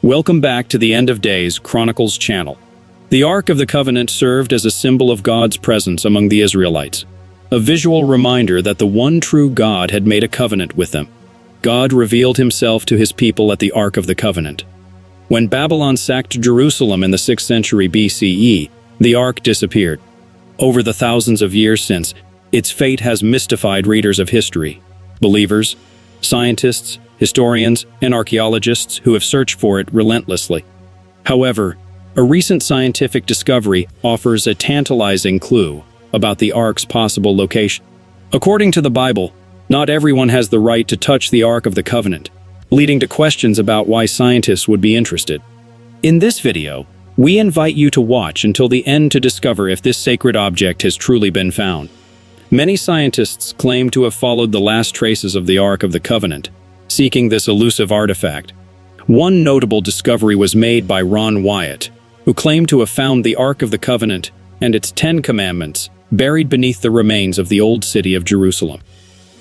Welcome back to the End of Days Chronicles channel. The Ark of the Covenant served as a symbol of God's presence among the Israelites, a visual reminder that the one true God had made a covenant with them. God revealed himself to his people at the Ark of the Covenant. When Babylon sacked Jerusalem in the 6th century BCE, the Ark disappeared. Over the thousands of years since, its fate has mystified readers of history, believers, scientists, historians, and archaeologists who have searched for it relentlessly. However, a recent scientific discovery offers a tantalizing clue about the Ark's possible location. According to the Bible, not everyone has the right to touch the Ark of the Covenant, leading to questions about why scientists would be interested. In this video, we invite you to watch until the end to discover if this sacred object has truly been found. Many scientists claim to have followed the last traces of the Ark of the Covenant, seeking this elusive artifact. One notable discovery was made by Ron Wyatt, who claimed to have found the Ark of the Covenant and its 10 Commandments buried beneath the remains of the old city of Jerusalem.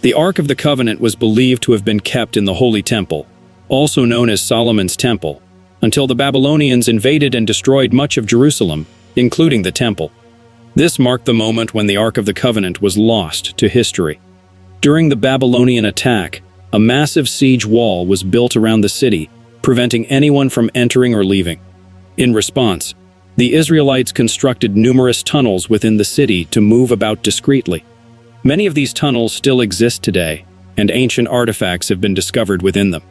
The Ark of the Covenant was believed to have been kept in the Holy Temple, also known as Solomon's Temple, until the Babylonians invaded and destroyed much of Jerusalem, including the temple. This marked the moment when the Ark of the Covenant was lost to history. During the Babylonian attack, a massive siege wall was built around the city, preventing anyone from entering or leaving. In response, the Israelites constructed numerous tunnels within the city to move about discreetly. Many of these tunnels still exist today, and ancient artifacts have been discovered within them.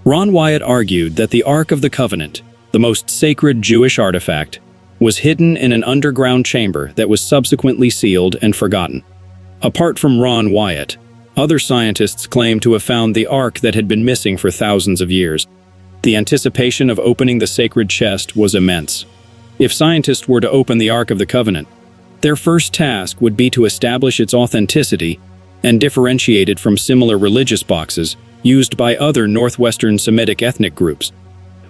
Ron Wyatt argued that the Ark of the Covenant, the most sacred Jewish artifact, was hidden in an underground chamber that was subsequently sealed and forgotten. Apart from Ron Wyatt, other scientists claim to have found the Ark that had been missing for thousands of years. The anticipation of opening the sacred chest was immense. If scientists were to open the Ark of the Covenant, their first task would be to establish its authenticity and differentiate it from similar religious boxes used by other northwestern Semitic ethnic groups.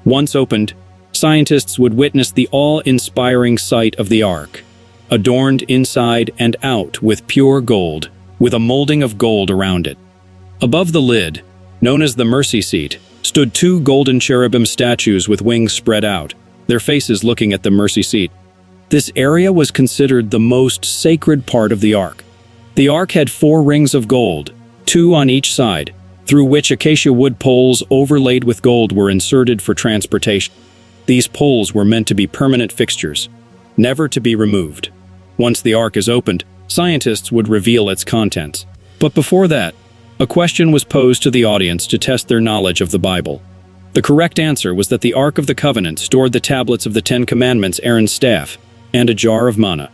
Once opened, scientists would witness the awe-inspiring sight of the Ark, adorned inside and out with pure gold, with a molding of gold around it. Above the lid, known as the mercy seat, stood 2 golden cherubim statues with wings spread out, their faces looking at the mercy seat. This area was considered the most sacred part of the Ark. The Ark had 4 rings of gold, 2 on each side, through which acacia wood poles overlaid with gold were inserted for transportation. These poles were meant to be permanent fixtures, never to be removed. Once the Ark is opened, scientists would reveal its contents. But before that, a question was posed to the audience to test their knowledge of the Bible. The correct answer was that the Ark of the Covenant stored the tablets of the 10 Commandments, Aaron's staff, and a jar of manna.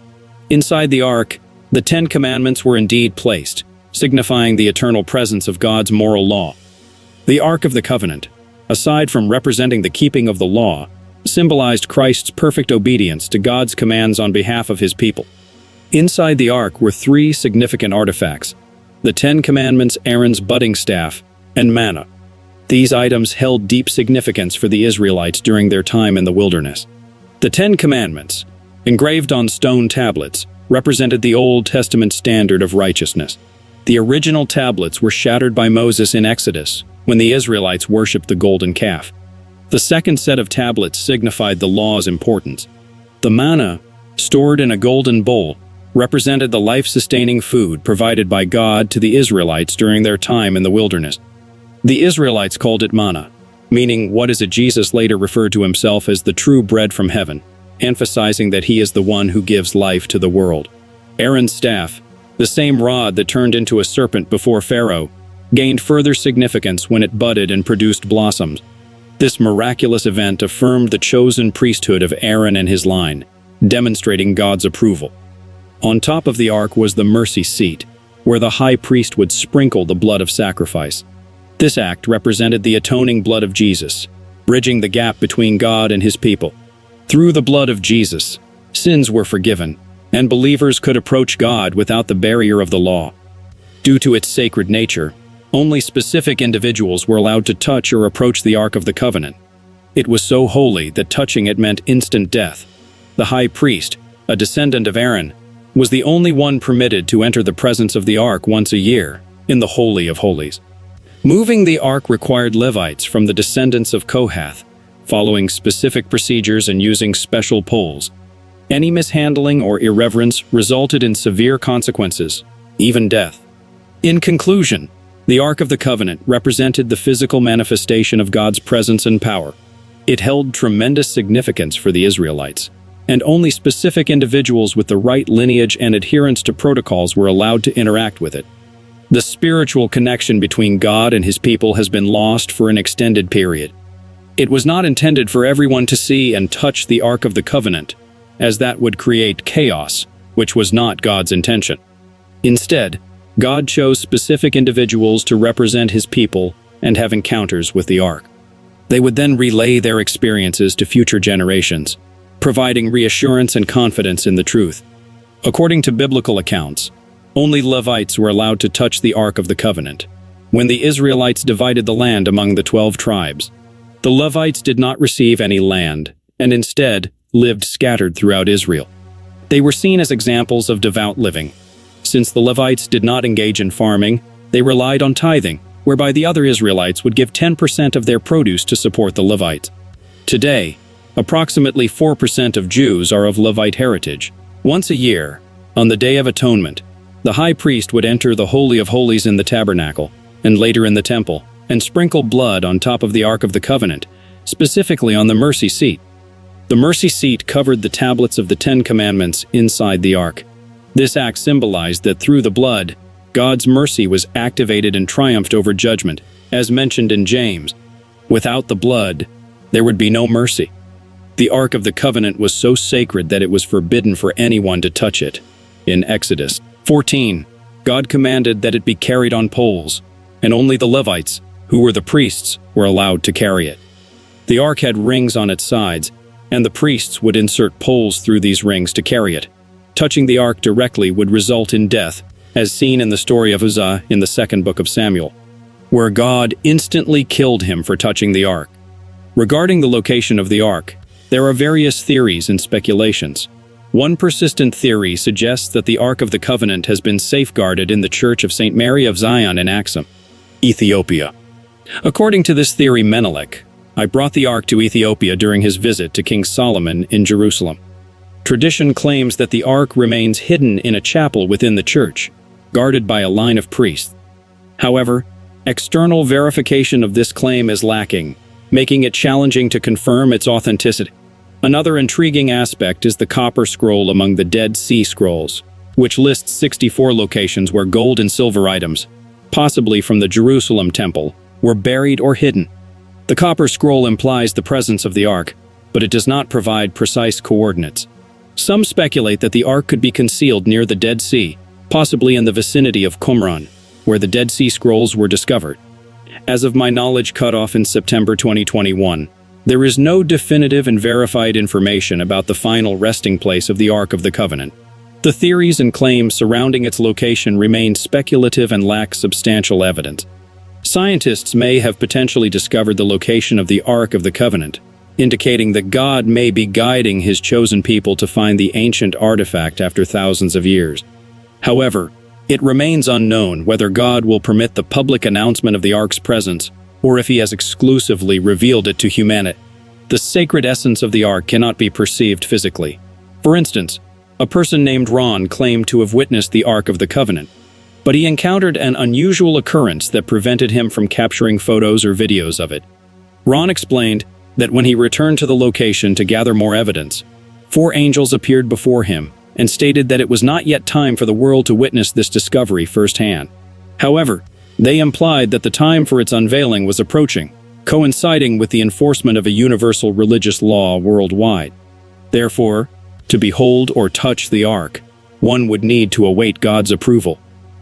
Inside the Ark, the 10 Commandments were indeed placed, signifying the eternal presence of God's moral law. The Ark of the Covenant, aside from representing the keeping of the law, symbolized Christ's perfect obedience to God's commands on behalf of his people. Inside the Ark were 3 significant artifacts: the 10 Commandments, Aaron's budding staff, and manna. These items held deep significance for the Israelites during their time in the wilderness. The 10 Commandments, engraved on stone tablets, represented the Old Testament standard of righteousness. The original tablets were shattered by Moses in Exodus, when the Israelites worshipped the golden calf. The second set of tablets signified the law's importance. The manna, stored in a golden bowl, represented the life-sustaining food provided by God to the Israelites during their time in the wilderness. The Israelites called it manna, meaning what is it? Jesus later referred to himself as the true bread from heaven, emphasizing that he is the one who gives life to the world. Aaron's staff, the same rod that turned into a serpent before Pharaoh, gained further significance when it budded and produced blossoms. This miraculous event affirmed the chosen priesthood of Aaron and his line, demonstrating God's approval. On top of the Ark was the mercy seat, where the high priest would sprinkle the blood of sacrifice. This act represented the atoning blood of Jesus, bridging the gap between God and his people. Through the blood of Jesus, sins were forgiven, and believers could approach God without the barrier of the law. Due to its sacred nature, only specific individuals were allowed to touch or approach the Ark of the Covenant. It was so holy that touching it meant instant death. The high priest, a descendant of Aaron, was the only one permitted to enter the presence of the Ark once a year, in the Holy of Holies. Moving the Ark required Levites from the descendants of Kohath, following specific procedures and using special poles. Any mishandling or irreverence resulted in severe consequences, even death. In conclusion, the Ark of the Covenant represented the physical manifestation of God's presence and power. It held tremendous significance for the Israelites, and only specific individuals with the right lineage and adherence to protocols were allowed to interact with it. The spiritual connection between God and his people has been lost for an extended period. It was not intended for everyone to see and touch the Ark of the Covenant, as that would create chaos, which was not God's intention. Instead, God chose specific individuals to represent his people and have encounters with the Ark. They would then relay their experiences to future generations, providing reassurance and confidence in the truth. According to biblical accounts, only Levites were allowed to touch the Ark of the Covenant. When the Israelites divided the land among the 12 tribes, the Levites did not receive any land, and instead lived scattered throughout Israel. They were seen as examples of devout living. Since the Levites did not engage in farming, they relied on tithing, whereby the other Israelites would give 10% of their produce to support the Levites. Today, approximately 4% of Jews are of Levite heritage. Once a year, on the Day of Atonement, the high priest would enter the Holy of Holies in the tabernacle, and later in the temple, and sprinkle blood on top of the Ark of the Covenant, specifically on the mercy seat. The mercy seat covered the tablets of the 10 Commandments inside the Ark. This act symbolized that through the blood, God's mercy was activated and triumphed over judgment, as mentioned in James. Without the blood, there would be no mercy. The Ark of the Covenant was so sacred that it was forbidden for anyone to touch it. In Exodus 14, God commanded that it be carried on poles, and only the Levites, who were the priests, were allowed to carry it. The Ark had rings on its sides, and the priests would insert poles through these rings to carry it. Touching the Ark directly would result in death, as seen in the story of Uzzah in the 2nd book of Samuel, where God instantly killed him for touching the Ark. Regarding the location of the Ark, there are various theories and speculations. One persistent theory suggests that the Ark of the Covenant has been safeguarded in the Church of St. Mary of Zion in Axum, Ethiopia. According to this theory, Menelik I brought the Ark to Ethiopia during his visit to King Solomon in Jerusalem. Tradition claims that the Ark remains hidden in a chapel within the church, guarded by a line of priests. However, external verification of this claim is lacking, making it challenging to confirm its authenticity. Another intriguing aspect is the copper scroll among the Dead Sea Scrolls, which lists 64 locations where gold and silver items, possibly from the Jerusalem temple, were buried or hidden. The copper scroll implies the presence of the Ark, but it does not provide precise coordinates. Some speculate that the Ark could be concealed near the Dead Sea, possibly in the vicinity of Qumran, where the Dead Sea Scrolls were discovered. As of my knowledge cutoff in September 2021, there is no definitive and verified information about the final resting place of the Ark of the Covenant. The theories and claims surrounding its location remain speculative and lack substantial evidence. Scientists may have potentially discovered the location of the Ark of the Covenant, indicating that God may be guiding his chosen people to find the ancient artifact after thousands of years. However, it remains unknown whether God will permit the public announcement of the Ark's presence, or if he has exclusively revealed it to humanity. The sacred essence of the Ark cannot be perceived physically. For instance, a person named Ron claimed to have witnessed the Ark of the Covenant, but he encountered an unusual occurrence that prevented him from capturing photos or videos of it. Ron explained that when he returned to the location to gather more evidence, 4 angels appeared before him and stated that it was not yet time for the world to witness this discovery firsthand. However, they implied that the time for its unveiling was approaching, coinciding with the enforcement of a universal religious law worldwide. Therefore, to behold or touch the Ark, one would need to await God's approval.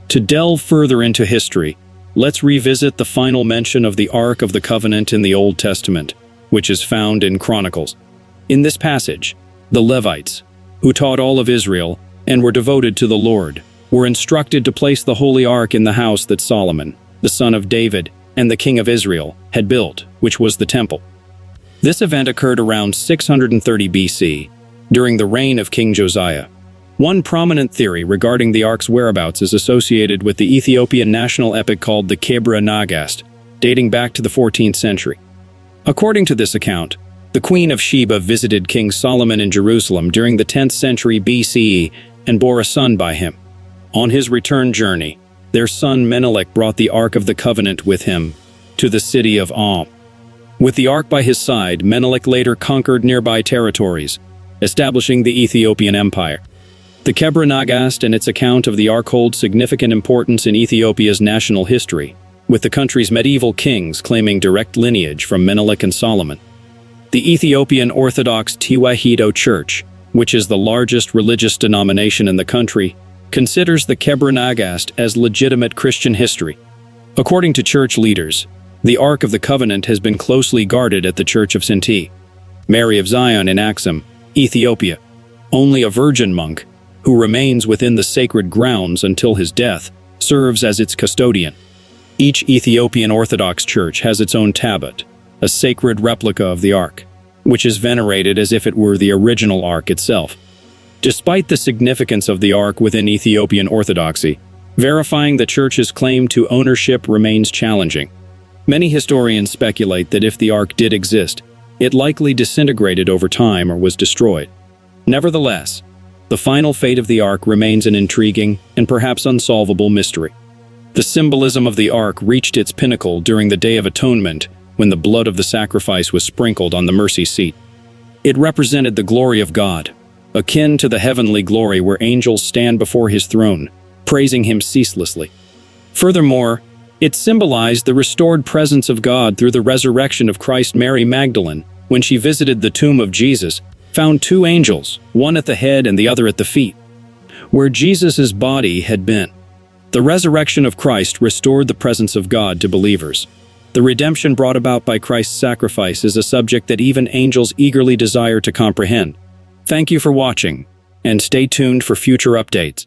To delve further into history, let's revisit the final mention of the Ark of the Covenant in the Old Testament, which is found in Chronicles. In this passage, the Levites, who taught all of Israel and were devoted to the Lord, were instructed to place the Holy Ark in the house that Solomon, the son of David and the king of Israel, had built, which was the temple. This event occurred around 630 BC, during the reign of King Josiah. One prominent theory regarding the Ark's whereabouts is associated with the Ethiopian national epic called the Kebra Nagast, dating back to the 14th century. According to this account, The Queen of Sheba visited King Solomon in Jerusalem during the 10th century BCE and bore a son by him. On his return journey, their son Menelik brought the Ark of the Covenant with him to the city of With the Ark by his side, Menelik later conquered nearby territories, establishing the Ethiopian Empire. The Kebra Nagast and its account of the Ark hold significant importance in Ethiopia's national history, with the country's medieval kings claiming direct lineage from Menelik and Solomon. The Ethiopian Orthodox Tewahedo Church, which is the largest religious denomination in the country, considers the Kebra Nagast as legitimate Christian history. According to church leaders, the Ark of the Covenant has been closely guarded at the Church of St. Mary of Zion in Axum, Ethiopia. Only a virgin monk, who remains within the sacred grounds until his death, serves as its custodian. Each Ethiopian Orthodox church has its own tablet, a sacred replica of the Ark, which is venerated as if it were the original Ark itself. Despite the significance of the Ark within Ethiopian Orthodoxy, verifying the church's claim to ownership remains challenging. Many historians speculate that if the Ark did exist, it likely disintegrated over time or was destroyed. Nevertheless, the final fate of the Ark remains an intriguing and perhaps unsolvable mystery. The symbolism of the Ark reached its pinnacle during the Day of Atonement, when the blood of the sacrifice was sprinkled on the mercy seat. It represented the glory of God, akin to the heavenly glory where angels stand before his throne, praising him ceaselessly. Furthermore, it symbolized the restored presence of God through the resurrection of Christ. Mary Magdalene, when she visited the tomb of Jesus, found two angels, one at the head and the other at the feet, where Jesus' body had been. The resurrection of Christ restored the presence of God to believers. The redemption brought about by Christ's sacrifice is a subject that even angels eagerly desire to comprehend. Thank you for watching, and stay tuned for future updates.